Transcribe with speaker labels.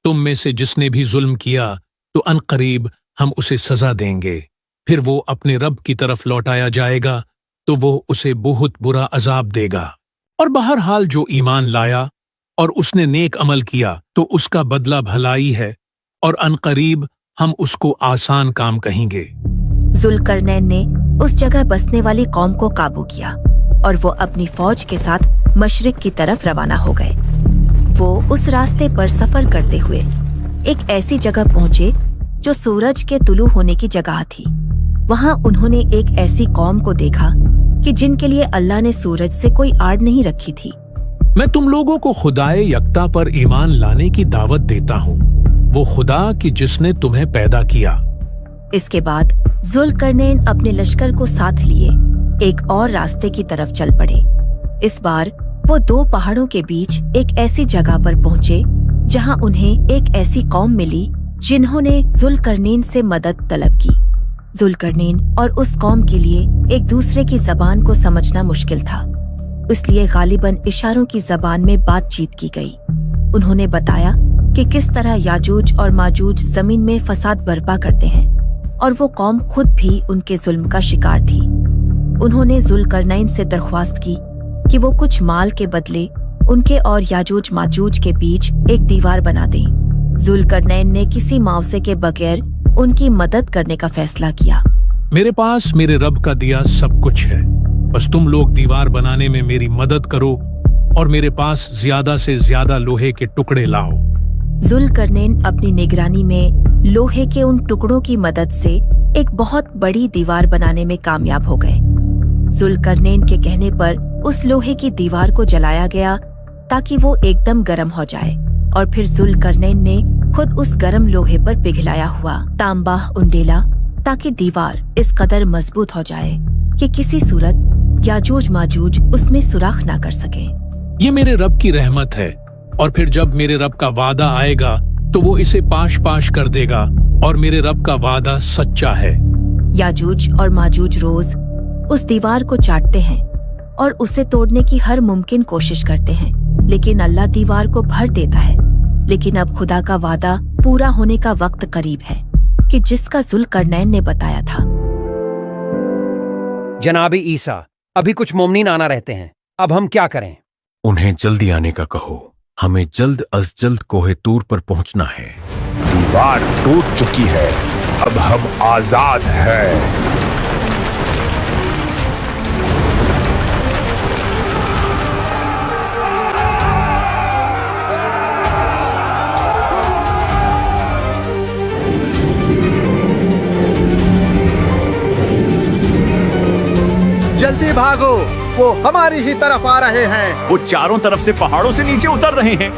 Speaker 1: तुम में से जिसने भी जुल्म किया तो अनकरीब हम उसे सजा देंगे। फिर वो अपने रब की तरफ लौटाया जाएगा तो वो उसे बहुत बुरा अजाब देगा। और बहरहाल जो ईमान लाया और उसने नेक अमल किया तो उसका बदला भलाई है, और अनकरीब हम उसको आसान काम कहेंगे।
Speaker 2: जुल्करनैन ने उस जगह बसने वाली कौम को काबू किया और वो अपनी फौज के साथ मशरिक की तरफ रवाना हो गए। वो उस रास्ते पर सफर करते हुए एक ऐसी जगह पहुँचे जो सूरज के तुलू होने की जगह थी। वहाँ उन्होंने एक ऐसी कौम को देखा कि जिनके लिए अल्लाह ने सूरज से कोई आड़ नहीं रखी थी।
Speaker 1: मैं तुम लोगों को खुदाए यकता पर ईमान लाने की दावत देता हूँ, वो खुदा कि जिसने तुम्हें पैदा किया।
Speaker 2: इसके बाद जुल्करनैन अपने लश्कर को साथ लिए एक और रास्ते की तरफ चल पड़े। इस बार वो दो पहाड़ों के बीच एक ऐसी जगह पर पहुँचे जहाँ उन्हें एक ऐसी कौम मिली जिन्होंने जुल्करनैन से मदद तलब की। जुल्करनैन और उस कौम के लिए एक दूसरे की जबान को समझना मुश्किल था, इसलिए गालिबन इशारों की जबान में बातचीत की गई। उन्होंने बताया कि किस तरह याजूज और माजूज जमीन में फसाद बर्पा करते हैं और वो कौम खुद भी उनके जुल्म का शिकार थी। उन्होंने जुल्करनैन से दरख्वास्त की कि वो कुछ माल के बदले उनके और याजूज माजूज के बीच एक दीवार बना दें। जुल्करनैन ने किसी मुआवजे के बगैर उनकी मदद करने का फैसला किया।
Speaker 1: मेरे पास मेरे रब का दिया सब कुछ है, बस तुम लोग दीवार बनाने में मेरी मदद करो और मेरे पास ज्यादा से ज्यादा लोहे के टुकड़े लाओ।
Speaker 2: जुल्करनैन अपनी निगरानी में लोहे के उन टुकड़ों की मदद से एक बहुत बड़ी दीवार बनाने में कामयाब हो गए। जुल्करनैन के कहने पर उस लोहे की दीवार को जलाया गया ताकि वो एकदम गर्म हो जाए, और फिर जुल्करनैन ने खुद उस गर्म लोहे पर पिघलाया हुआ तांबा उंडेला ताकि दीवार इस कदर मजबूत हो जाए कि किसी सूरत याजूज माजूज उसमें सुराख ना कर सके।
Speaker 1: ये मेरे रब की रहमत है, और फिर जब मेरे रब का वादा आएगा तो वो इसे पाश पाश कर देगा, और मेरे रब का वादा सच्चा है।
Speaker 2: याजूज और माजूज रोज उस दीवार को चाटते हैं और उसे तोड़ने की हर मुमकिन कोशिश करते हैं, लेकिन अल्लाह दीवार को भर देता है। लेकिन अब खुदा का वादा पूरा होने का वक्त करीब है कि जिसका जुल्करनैन ने बताया था।
Speaker 3: जनाबी ईसा, अभी कुछ मोमिनीन आना रहते हैं, अब हम क्या करें?
Speaker 4: उन्हें जल्दी आने का कहो, हमें जल्द अज जल्द कोहे तूर पर पहुंचना है।
Speaker 5: दीवार टूट चुकी है, अब हम आजाद हैं।
Speaker 6: जल्दी भागो, वो हमारी ही तरफ आ रहे हैं।
Speaker 7: वो चारों तरफ से पहाड़ों से नीचे उतर रहे हैं।